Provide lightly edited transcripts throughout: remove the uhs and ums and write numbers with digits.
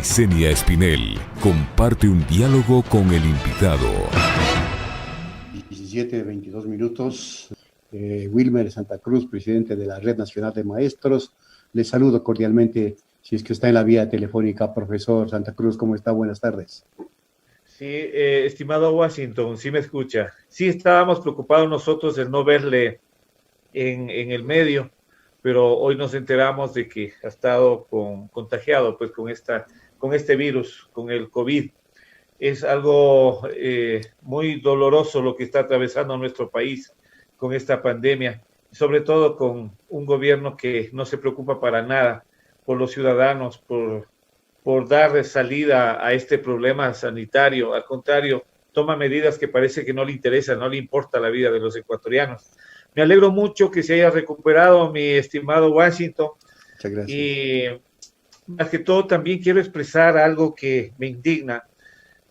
Yesenia Espinel comparte un diálogo con el invitado. 17:22. Wilmer Santa Cruz, presidente de la Red Nacional de Maestros. Les saludo cordialmente, si es que está en la vía telefónica. Profesor Santa Cruz, ¿cómo está? Buenas tardes. Sí, estimado Washington, sí me escucha. Sí estábamos preocupados nosotros de no verle en el medio, pero hoy nos enteramos de que ha estado contagiado pues con este virus, con el COVID. Es algo muy doloroso lo que está atravesando nuestro país con esta pandemia, sobre todo con un gobierno que no se preocupa para nada por los ciudadanos, por dar salida a este problema sanitario. Al contrario, toma medidas que parece que no le interesan, no le importa la vida de los ecuatorianos. Me alegro mucho que se haya recuperado, mi estimado Washington. Muchas gracias. Y más que todo también quiero expresar algo que me indigna.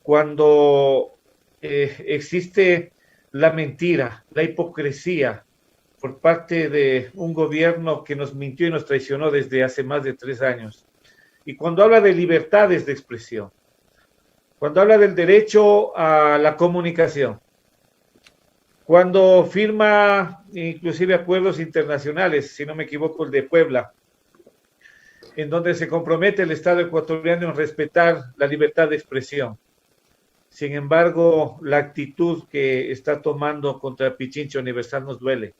Cuando existe la mentira, la hipocresía por parte de un gobierno que nos mintió y nos traicionó desde hace más de 3 años. Y cuando habla de libertades de expresión, cuando habla del derecho a la comunicación, cuando firma inclusive acuerdos internacionales, si no me equivoco el de Puebla, en donde se compromete el Estado ecuatoriano en respetar la libertad de expresión. Sin embargo, la actitud que está tomando contra Pichincha Universal nos duele,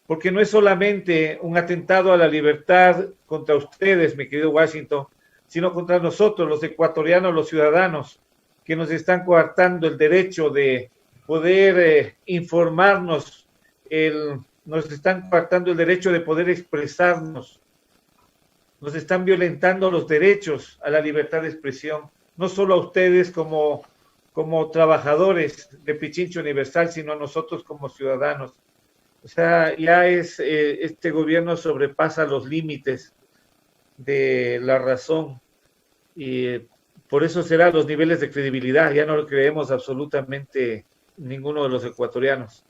porque no es solamente un atentado a la libertad contra ustedes, mi querido Washington, sino contra nosotros, los ecuatorianos, los ciudadanos, que nos están coartando el derecho de poder informarnos, nos están coartando el derecho de poder expresarnos, nos están violentando los derechos a la libertad de expresión, no solo a ustedes como trabajadores de Pichincha Universal, sino a nosotros como ciudadanos. O sea, ya este gobierno sobrepasa los límites de la razón y por eso será los niveles de credibilidad, ya no lo creemos absolutamente ninguno de los ecuatorianos.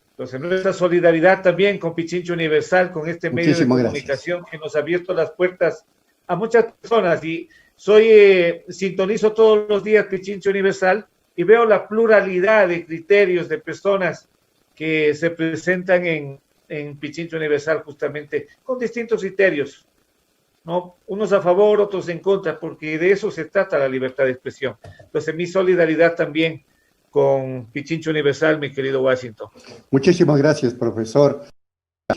Entonces, nuestra solidaridad también con Pichincha Universal, con este medio de comunicación que nos ha abierto las puertas a muchas personas. Y sintonizo todos los días Pichincha Universal y veo la pluralidad de criterios de personas que se presentan en Pichincha Universal justamente con distintos criterios, ¿no? Unos a favor, otros en contra, porque de eso se trata la libertad de expresión. Entonces, mi solidaridad también con Pichincha Universal, mi querido Washington. Muchísimas gracias, profesor.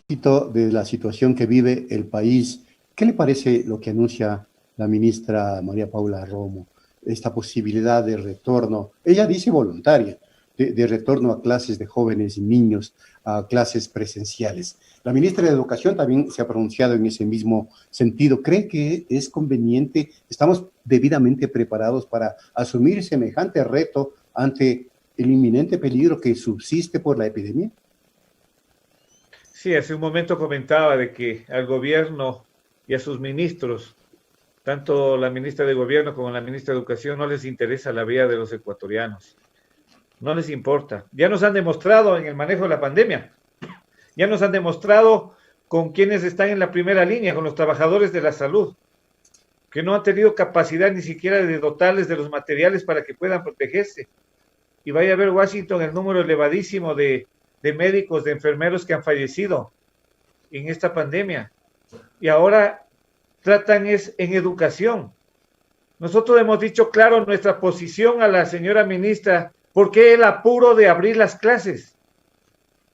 De la situación que vive el país, ¿qué le parece lo que anuncia la ministra María Paula Romo? Esta posibilidad de retorno, ella dice voluntaria, de retorno a clases de jóvenes y niños, a clases presenciales. La ministra de Educación también se ha pronunciado en ese mismo sentido. ¿Cree que es conveniente, estamos debidamente preparados para asumir semejante reto ante el inminente peligro que subsiste por la epidemia? Sí, hace un momento comentaba de que al gobierno y a sus ministros, tanto la ministra de Gobierno como la ministra de Educación, no les interesa la vida de los ecuatorianos. No les importa. Ya nos han demostrado en el manejo de la pandemia. Ya nos han demostrado con quienes están en la primera línea, con los trabajadores de la salud, que no han tenido capacidad ni siquiera de dotarles de los materiales para que puedan protegerse. Y vaya a ver, Washington, el número elevadísimo de médicos, de enfermeros que han fallecido en esta pandemia. Y ahora tratan en educación. Nosotros hemos dicho claro nuestra posición a la señora ministra. ¿Por qué el apuro de abrir las clases?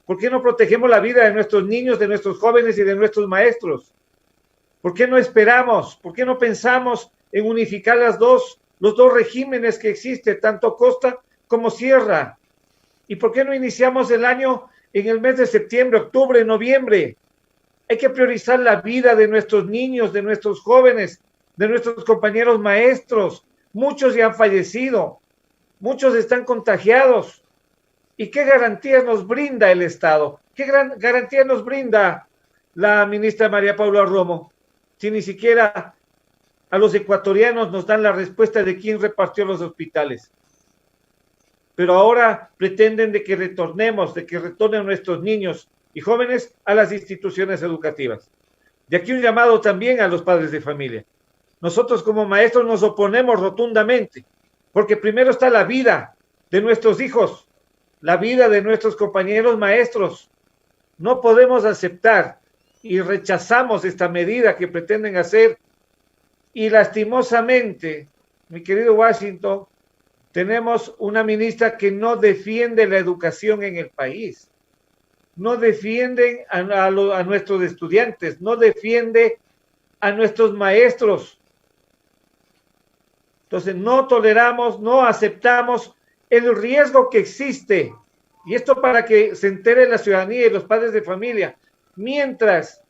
¿Por qué no protegemos la vida de nuestros niños, de nuestros jóvenes y de nuestros maestros? ¿Por qué no esperamos? ¿Por qué no pensamos en unificar los dos regímenes que existen, tanto costa como sierra? ¿Y por qué no iniciamos el año en el mes de septiembre, octubre, noviembre? Hay que priorizar la vida de nuestros niños, de nuestros jóvenes, de nuestros compañeros maestros. Muchos ya han fallecido. Muchos están contagiados. ¿Y qué garantías nos brinda el Estado? ¿Qué garantía nos brinda la ministra María Paula Romo? Si ni siquiera a los ecuatorianos nos dan la respuesta de quién repartió los hospitales. Pero ahora pretenden de que retornen nuestros niños y jóvenes a las instituciones educativas. De aquí un llamado también a los padres de familia. nosotros como maestros nos oponemos rotundamente, porque primero está la vida de nuestros hijos, la vida de nuestros compañeros maestros. No podemos aceptar y rechazamos esta medida que pretenden hacer, y lastimosamente, mi querido Washington, tenemos una ministra que no defiende la educación en el país, no defiende a nuestros estudiantes, no defiende a nuestros maestros. Entonces, no toleramos, no aceptamos el riesgo que existe, y esto para que se entere la ciudadanía y los padres de familia. Mientras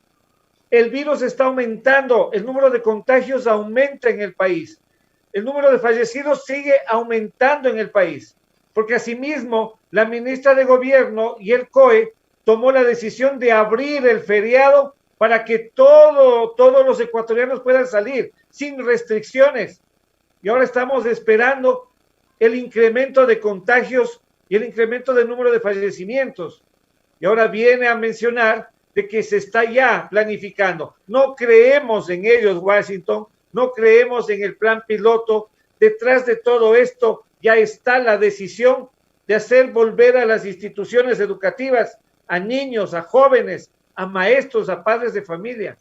el virus está aumentando, el número de contagios aumenta en el país, el número de fallecidos sigue aumentando en el país, porque asimismo la ministra de Gobierno y el COE tomó la decisión de abrir el feriado para que todos los ecuatorianos puedan salir sin restricciones. Y ahora estamos esperando el incremento de contagios y el incremento del número de fallecimientos. Y ahora viene a mencionar de que se está ya planificando. No creemos en ellos, Washington, no creemos en el plan piloto. Detrás de todo esto ya está la decisión de hacer volver a las instituciones educativas, a niños, a jóvenes, a maestros, a padres de familia.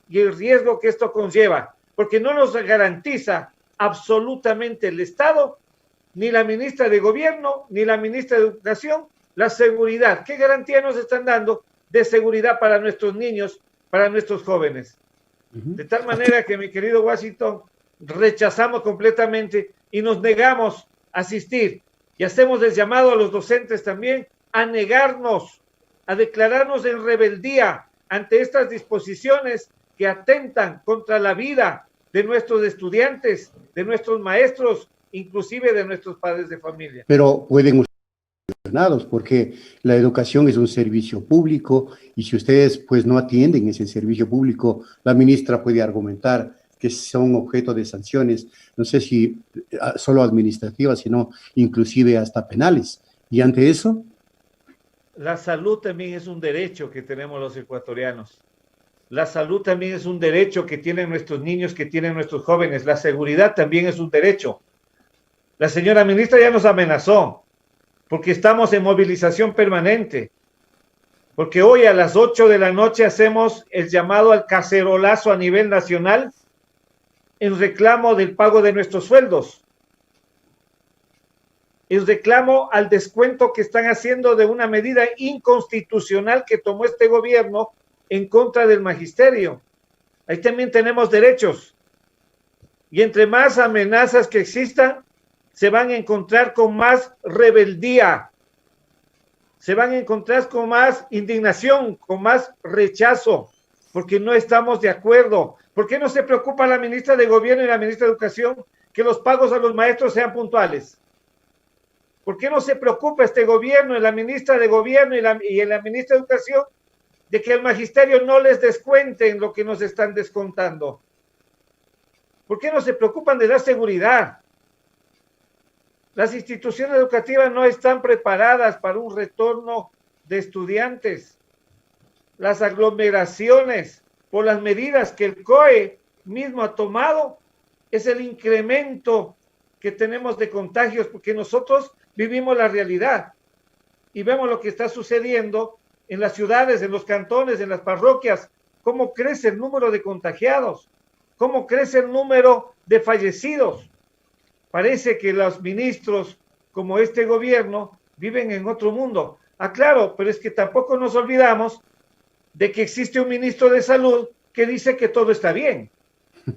Y el riesgo que esto conlleva, porque no nos garantiza absolutamente el Estado, ni la ministra de Gobierno, ni la ministra de Educación, la seguridad. ¿Qué garantía nos están dando de seguridad para nuestros niños, para nuestros jóvenes? De tal manera que, mi querido Washington, rechazamos completamente y nos negamos a asistir. Y hacemos el llamado a los docentes también a negarnos, a declararnos en rebeldía ante estas disposiciones que atentan contra la vida de nuestros estudiantes, de nuestros maestros, inclusive de nuestros padres de familia. Pero pueden porque la educación es un servicio público y si ustedes pues no atienden ese servicio público, la ministra puede argumentar que son objeto de sanciones, no sé si solo administrativas, sino inclusive hasta penales. Y ante eso, la salud también es un derecho que tenemos los ecuatorianos. La salud también es un derecho que tienen nuestros niños, que tienen nuestros jóvenes. La seguridad también es un derecho. La señora ministra ya nos amenazó, porque estamos en movilización permanente, porque hoy a las 8 de la noche hacemos el llamado al cacerolazo a nivel nacional en reclamo del pago de nuestros sueldos, en reclamo al descuento que están haciendo de una medida inconstitucional que tomó este gobierno en contra del magisterio. Ahí también tenemos derechos, y entre más amenazas que existan, se van a encontrar con más rebeldía, se van a encontrar con más indignación, con más rechazo, porque no estamos de acuerdo. ¿Por qué no se preocupa la ministra de Gobierno y la ministra de Educación que los pagos a los maestros sean puntuales? ¿Por qué no se preocupa este gobierno y la ministra de Gobierno y la ministra de Educación de que el magisterio no les descuenten lo que nos están descontando? ¿Por qué no se preocupan de dar seguridad? Las instituciones educativas no están preparadas para un retorno de estudiantes. Las aglomeraciones, por las medidas que el COE mismo ha tomado, es el incremento que tenemos de contagios, porque nosotros vivimos la realidad y vemos lo que está sucediendo en las ciudades, en los cantones, en las parroquias, cómo crece el número de contagiados, cómo crece el número de fallecidos. Parece que los ministros, como este gobierno, viven en otro mundo. Ah, claro, pero es que tampoco nos olvidamos de que existe un ministro de Salud que dice que todo está bien,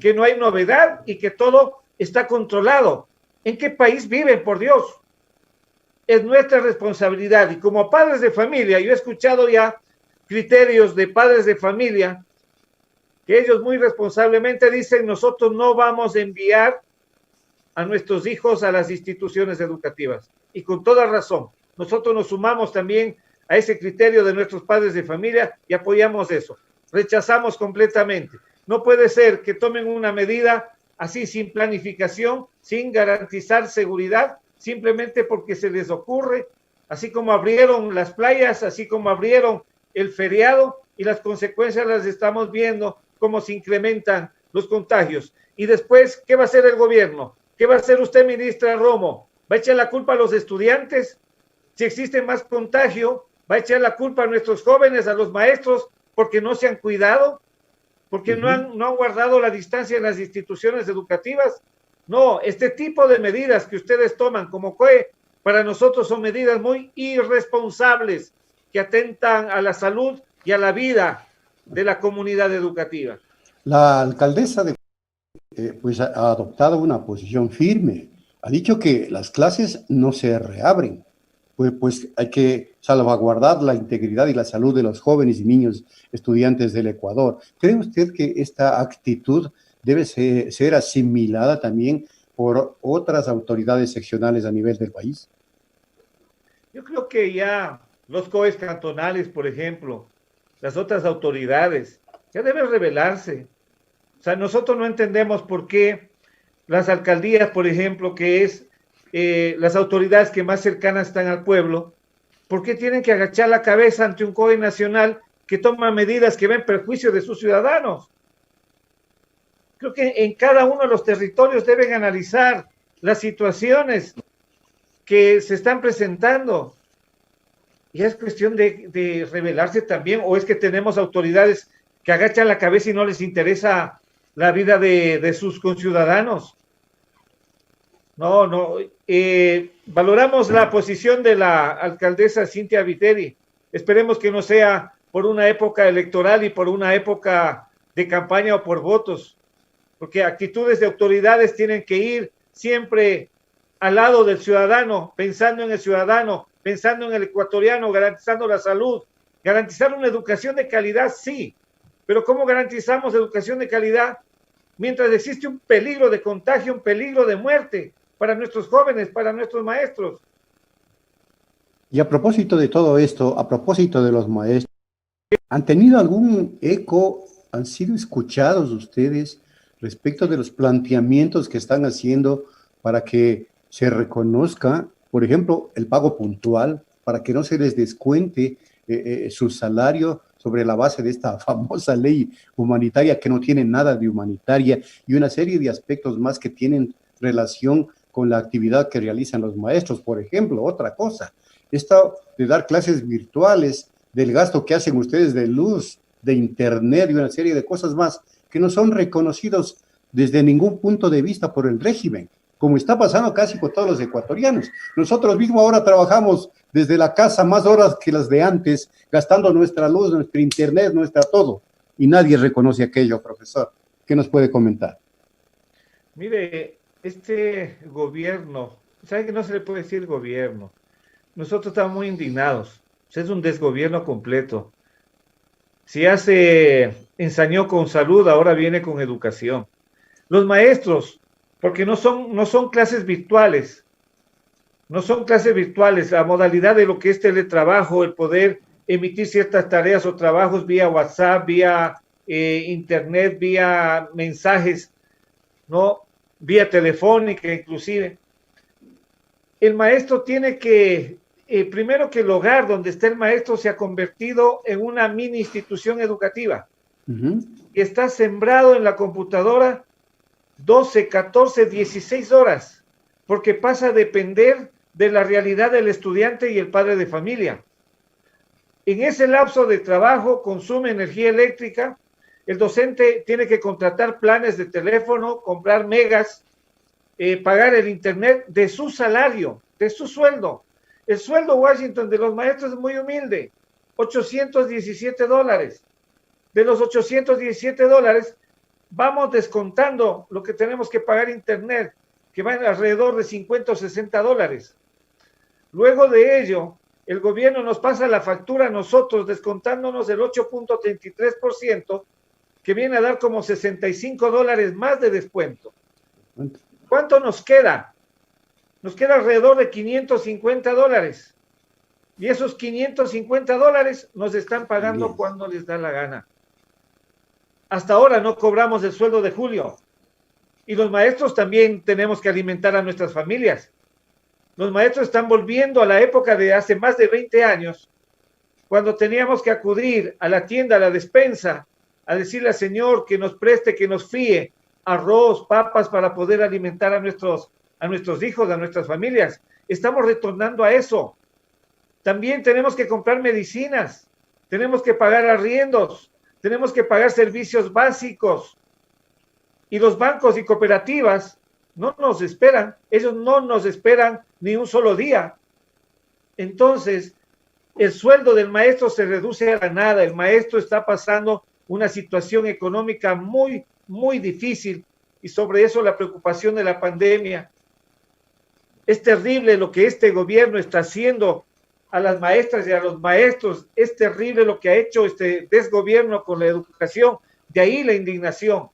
que no hay novedad y que todo está controlado. ¿En qué país viven, por Dios? Es nuestra responsabilidad. Y como padres de familia, yo he escuchado ya criterios de padres de familia que ellos muy responsablemente dicen: nosotros no vamos a enviar a nuestros hijos a las instituciones educativas. Y con toda razón, nosotros nos sumamos también a ese criterio de nuestros padres de familia y apoyamos eso. Rechazamos completamente. No puede ser que tomen una medida así sin planificación, sin garantizar seguridad, simplemente porque se les ocurre, así como abrieron las playas, así como abrieron el feriado, y las consecuencias las estamos viendo, cómo se incrementan los contagios. Y después, ¿qué va a hacer el gobierno? ¿Qué va a hacer usted, ministra Romo? ¿Va a echar la culpa a los estudiantes? Si existe más contagio, ¿va a echar la culpa a nuestros jóvenes, a los maestros, porque no se han cuidado? ¿Porque no han guardado la distancia en las instituciones educativas? No, este tipo de medidas que ustedes toman como COE, para nosotros son medidas muy irresponsables que atentan a la salud y a la vida de la comunidad educativa. La alcaldesa pues ha adoptado una posición firme. Ha dicho que las clases no se reabren. Pues hay que salvaguardar la integridad y la salud de los jóvenes y niños estudiantes del Ecuador. ¿Cree usted que esta actitud debe ser asimilada también por otras autoridades seccionales a nivel del país? Yo creo que ya los COEs cantonales, por ejemplo, las otras autoridades, ya deben revelarse. O sea, nosotros no entendemos por qué las alcaldías, por ejemplo, que es las autoridades que más cercanas están al pueblo, ¿por qué tienen que agachar la cabeza ante un COE nacional que toma medidas que ven perjuicio de sus ciudadanos? Creo que en cada uno de los territorios deben analizar las situaciones que se están presentando. Y es cuestión de rebelarse también, o es que tenemos autoridades que agachan la cabeza y no les interesa la vida de sus conciudadanos. No, valoramos la posición de la alcaldesa Cynthia Viteri. Esperemos que no sea por una época electoral y por una época de campaña o por votos, porque actitudes de autoridades tienen que ir siempre al lado del ciudadano, pensando en el ciudadano, pensando en el ecuatoriano, garantizando la salud, garantizar una educación de calidad, sí, pero ¿cómo garantizamos educación de calidad mientras existe un peligro de contagio, un peligro de muerte para nuestros jóvenes, para nuestros maestros? Y a propósito de todo esto, a propósito de los maestros, ¿han tenido algún eco? ¿Han sido escuchados ustedes respecto de los planteamientos que están haciendo para que se reconozca, por ejemplo, el pago puntual, para que no se les descuente su salario sobre la base de esta famosa ley humanitaria que no tiene nada de humanitaria y una serie de aspectos más que tienen relación con la actividad que realizan los maestros? Por ejemplo, otra cosa, esto de dar clases virtuales, del gasto que hacen ustedes de luz, de internet y una serie de cosas más que no son reconocidos desde ningún punto de vista por el régimen, como está pasando casi con todos los ecuatorianos. Nosotros mismos ahora trabajamos desde la casa más horas que las de antes, gastando nuestra luz, nuestro internet, nuestra todo, y nadie reconoce aquello, profesor. ¿Qué nos puede comentar? Mire, este gobierno, ¿sabe que no se le puede decir gobierno? Nosotros estamos muy indignados. Es un desgobierno completo. Si ya se ensañó con salud, ahora viene con educación. Los maestros, porque no son clases virtuales, no son clases virtuales, la modalidad de lo que es teletrabajo, el poder emitir ciertas tareas o trabajos vía WhatsApp, vía internet, vía mensajes, ¿no? Vía telefónica inclusive. El maestro tiene que, primero que el hogar donde está el maestro se ha convertido en una mini institución educativa. Y está sembrado en la computadora 12, 14, 16 horas, porque pasa a depender de la realidad del estudiante y el padre de familia. En ese lapso de trabajo consume energía eléctrica, el docente tiene que contratar planes de teléfono, comprar megas, pagar el internet de su salario, de su sueldo. El sueldo Washington de los maestros es muy humilde, $817. De los $817, vamos descontando lo que tenemos que pagar internet, que va alrededor de $50 o $60. Luego de ello, el gobierno nos pasa la factura a nosotros, descontándonos el 8.33%, que viene a dar como $65 más de descuento. ¿Cuánto nos queda? Nos queda alrededor de $550. Y esos $550 nos están pagando cuando les da la gana. Hasta ahora no cobramos el sueldo de julio. Y los maestros también tenemos que alimentar a nuestras familias. Los maestros están volviendo a la época de hace más de 20 años, cuando teníamos que acudir a la tienda, a la despensa, a decirle al Señor que nos preste, que nos fíe arroz, papas para poder alimentar a nuestros hijos, a nuestras familias. Estamos retornando a eso. También tenemos que comprar medicinas, tenemos que pagar arriendos, tenemos que pagar servicios básicos. Y los bancos y cooperativas no nos esperan, ellos no nos esperan ni un solo día. Entonces, el sueldo del maestro se reduce a la nada, el maestro está pasando una situación económica muy, muy difícil y sobre eso la preocupación de la pandemia. Es terrible lo que este gobierno está haciendo a las maestras y a los maestros, es terrible lo que ha hecho este desgobierno con la educación, de ahí la indignación.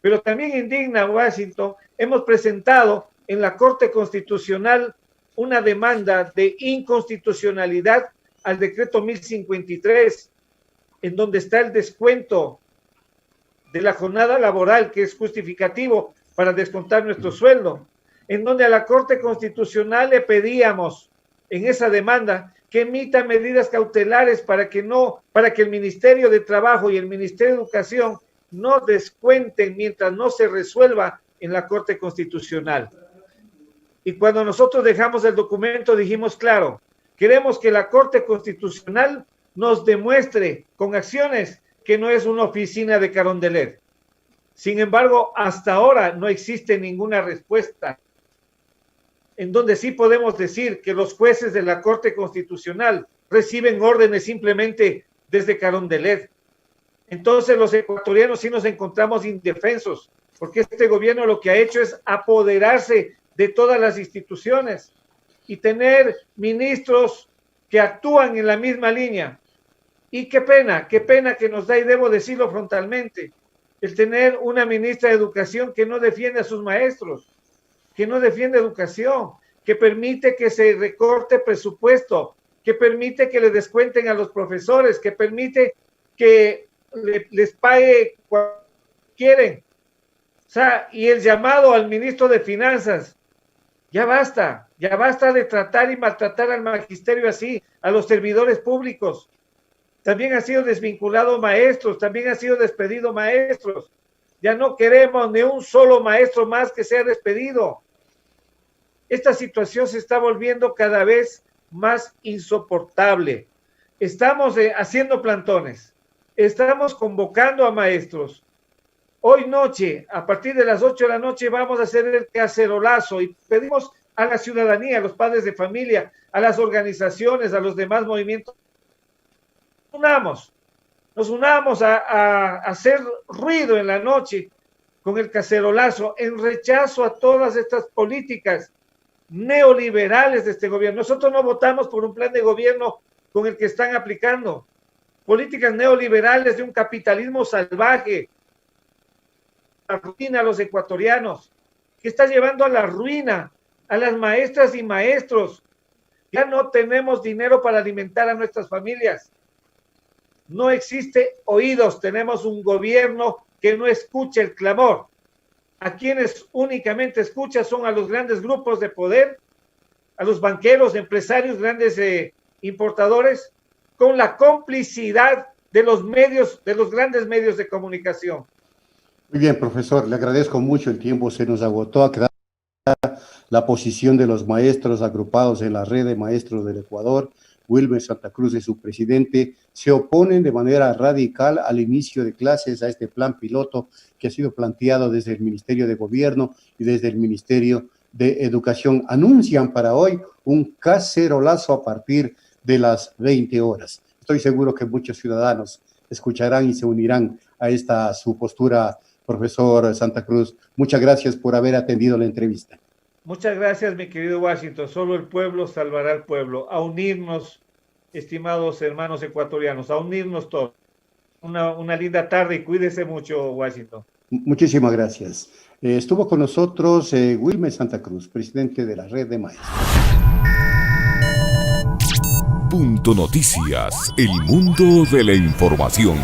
Pero también indigna Washington, hemos presentado en la Corte Constitucional una demanda de inconstitucionalidad al decreto 1053, en donde está el descuento de la jornada laboral, que es justificativo para descontar nuestro sueldo, en donde a la Corte Constitucional le pedíamos en esa demanda que emita medidas cautelares para que el Ministerio de Trabajo y el Ministerio de Educación no descuenten mientras no se resuelva en la Corte Constitucional. Y cuando nosotros dejamos el documento dijimos, claro, queremos que la Corte Constitucional nos demuestre con acciones que no es una oficina de Carondelet. Sin embargo, hasta ahora no existe ninguna respuesta en donde sí podemos decir que los jueces de la Corte Constitucional reciben órdenes simplemente desde Carondelet. Entonces los ecuatorianos sí nos encontramos indefensos, porque este gobierno lo que ha hecho es apoderarse de todas las instituciones y tener ministros que actúan en la misma línea. Y qué pena que nos da, y debo decirlo frontalmente, el tener una ministra de Educación que no defiende a sus maestros, que no defiende educación, que permite que se recorte presupuesto, que permite que le descuenten a los profesores, que permite que les pague cuando quieren. O sea, y el llamado al ministro de Finanzas, ya basta de tratar y maltratar al magisterio así, a los servidores públicos. También ha sido desvinculado maestros, también ha sido despedido maestros. Ya no queremos ni un solo maestro más que sea despedido. Esta situación se está volviendo cada vez más insoportable. Estamos haciendo plantones, estamos convocando a maestros. Hoy noche, a partir de las 8 de la noche, vamos a hacer el cacerolazo y pedimos a la ciudadanía, a los padres de familia, a las organizaciones, a los demás movimientos, nos unamos a hacer ruido en la noche con el cacerolazo en rechazo a todas estas políticas neoliberales de este gobierno. Nosotros no votamos por un plan de gobierno con el que están aplicando políticas neoliberales de un capitalismo salvaje, arruina a los ecuatorianos, que está llevando a la ruina a las maestras y maestros. Ya no tenemos dinero para alimentar a nuestras familias. No existe oídos, tenemos un gobierno que no escucha el clamor. A quienes únicamente escucha son a los grandes grupos de poder, a los banqueros, empresarios, grandes importadores, con la complicidad de los medios, de los grandes medios de comunicación. Muy bien, profesor, le agradezco mucho, el tiempo se nos agotó. A quedar la posición de los maestros agrupados en la red de maestros del Ecuador. Wilmer Santa Cruz y su presidente se oponen de manera radical al inicio de clases, a este plan piloto que ha sido planteado desde el Ministerio de Gobierno y desde el Ministerio de Educación. Anuncian para hoy un cacerolazo a partir de las 20 horas. Estoy seguro que muchos ciudadanos escucharán y se unirán a esta su postura, profesor Santa Cruz. Muchas gracias por haber atendido la entrevista. Muchas gracias, mi querido Washington. Solo el pueblo salvará al pueblo. A unirnos, estimados hermanos ecuatorianos, a unirnos todos. Una linda tarde y cuídese mucho, Washington. Muchísimas gracias. Estuvo con nosotros Wilmer Santa Cruz, presidente de la Red de Maestros. Punto Noticias, el mundo de la información.